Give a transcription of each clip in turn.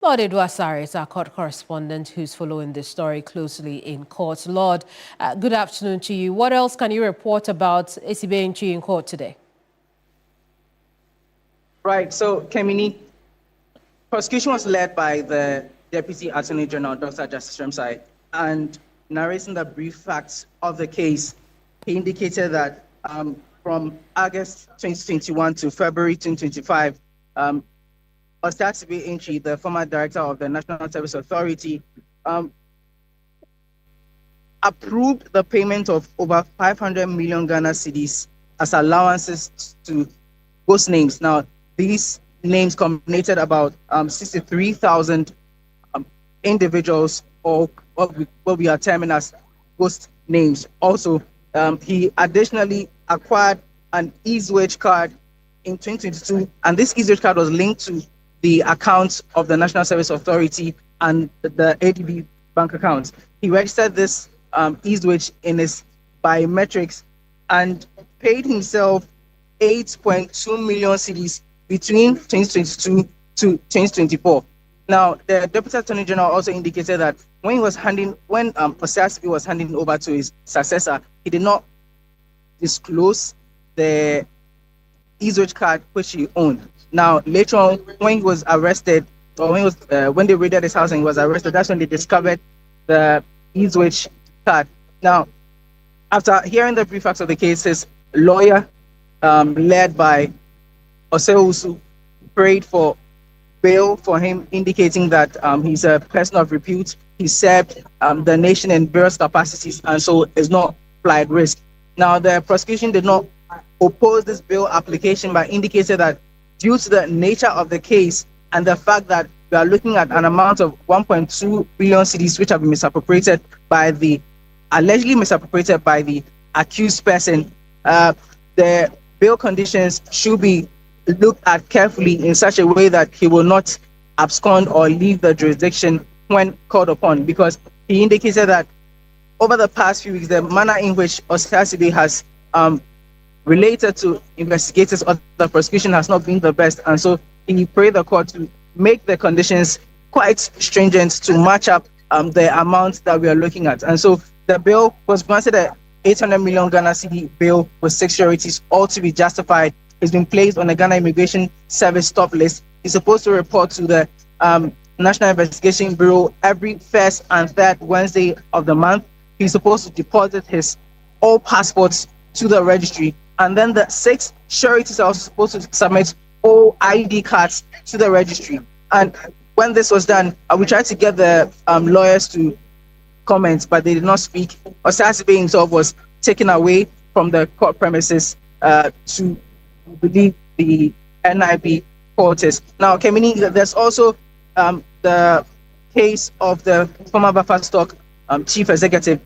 Lord Edwasari is our court correspondent who's following this story closely in court. Lord, good afternoon to you. What else can you report about Assibey Antwi in court today? Right, so Kemini, prosecution was led by the Deputy Attorney General, Dr. Justice Remsai, and narrating the brief facts of the case, he indicated that from August 2021 to February 2025, Osei Assibey Antwi, the former director of the National Service Authority, approved the payment of over 500 million Ghana cedis as allowances to ghost names. Now, these names culminated about 63,000 individuals, or what we are terming as ghost names. Also, he additionally acquired an ease-wage card in 2022, and this ease-wage card was linked to the accounts of the National Service Authority and the ADB bank accounts. He registered this ease-wage in his biometrics and paid himself 8.2 million cedis between 2022 to 2024. Now, the Deputy Attorney General also indicated that when Osei Assibey was handing over to his successor, he did not disclose the ease-wage card which he owned. Now, later on, when he was arrested, or when they raided his house and he was arrested, that's when they discovered the ease-wage card. Now, after hearing the brief facts of the case, his lawyer, led by Osei Usu, prayed for bail for him, indicating that he's a person of repute. He served the nation in various capacities and so is not flight risk. Now, the prosecution did not oppose this bail application, but indicated that due to the nature of the case and the fact that we are looking at an amount of 1.2 billion cedis which have been allegedly misappropriated by the accused person, the bail conditions should be looked at carefully in such a way that he will not abscond or leave the jurisdiction when called upon, because he indicated that over the past few weeks, the manner in which Osei Assibey has related to investigators or the prosecution has not been the best, and so he prayed the court to make the conditions quite stringent to match up the amount that we are looking at. And so the bill was granted a 800 million Ghana cedi bill with 6 sureties, all to be justified. He's been placed on the Ghana Immigration Service stop list. He's supposed to report to the National Investigation Bureau every first and third Wednesday of the month. He's supposed to deposit his all passports to the registry, and then the 6 sureties are also supposed to submit all ID cards to the registry. And when this was done, we tried to get the lawyers to comment, but they did not speak. Osei Assibey himself was taken away from the court premises to believe the NIB quarters. Now, Kemini, there's also the case of the former Baffa Stock chief executive,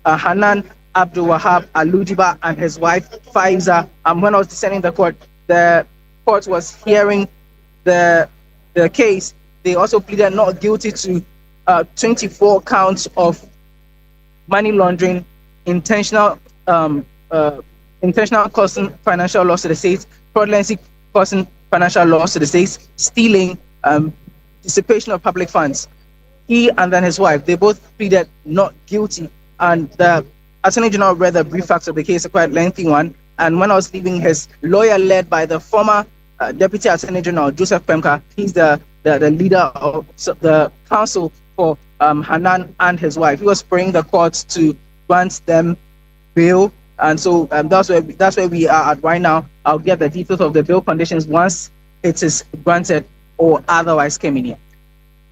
Hanan Abdul Wahab Aludiba, and his wife Faiza. When I was descending the court was hearing the case. They also pleaded not guilty to 24 counts of money laundering, intentional causing financial loss to the state, fraudulency causing financial loss to the state, stealing, dissipation of public funds. He and then his wife, they both pleaded not guilty, and the Attorney General read the brief facts of the case, a quite lengthy one. And when I was leaving, his lawyer, led by the former Deputy Attorney General Joseph Pemka, he's the leader of the counsel for Hanan and his wife, he was praying the courts to grant them bail. And so that's where we are at right now. I'll get the details of the bail conditions once it is granted or otherwise came in here.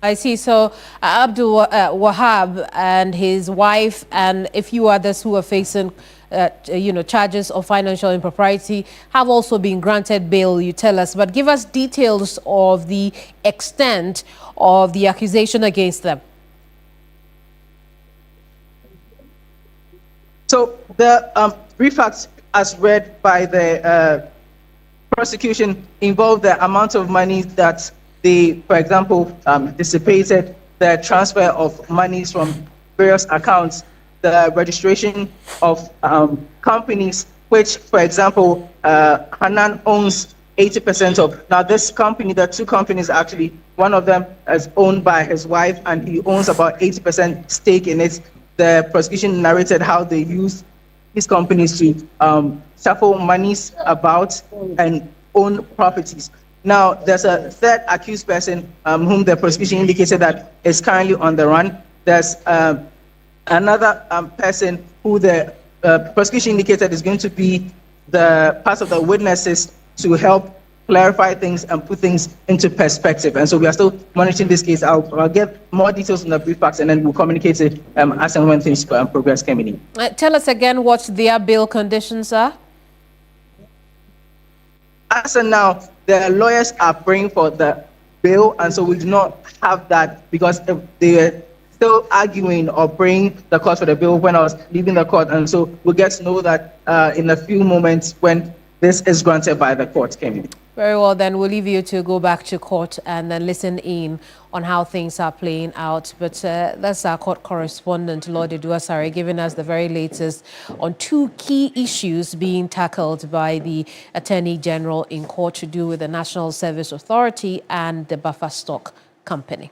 I see. So Abdul Wahab and his wife and a few others who are facing charges of financial impropriety have also been granted bail, you tell us. But give us details of the extent of the accusation against them. So the brief facts, as read by the prosecution, involve the amount of money that they, for example, dissipated, the transfer of monies from various accounts, the registration of companies, which, for example, Hanan owns 80% of. Now, this company, there are two companies actually. One of them is owned by his wife, and he owns about 80% stake in it. The prosecution narrated how they used these companies to shuffle monies about and own properties. Now, there's a third accused person whom the prosecution indicated that is currently on the run. There's another person who the prosecution indicated is going to be the part of the witnesses to help clarify things and put things into perspective. And so we are still monitoring this case. I'll get more details in the brief facts, and then we'll communicate it as and when things progress, Kemini. Tell us again what their bail conditions are. As of now, the lawyers are praying for the bail, and so we do not have that because they were still arguing or praying the court for the bail when I was leaving the court, and so we'll get to know that in a few moments when this is granted by the court, Kemini. Very well, then we'll leave you to go back to court and then listen in on how things are playing out. But that's our court correspondent, Lord Eduasare, giving us the very latest on two key issues being tackled by the Attorney General in court to do with the National Service Authority and the Buffer Stock Company.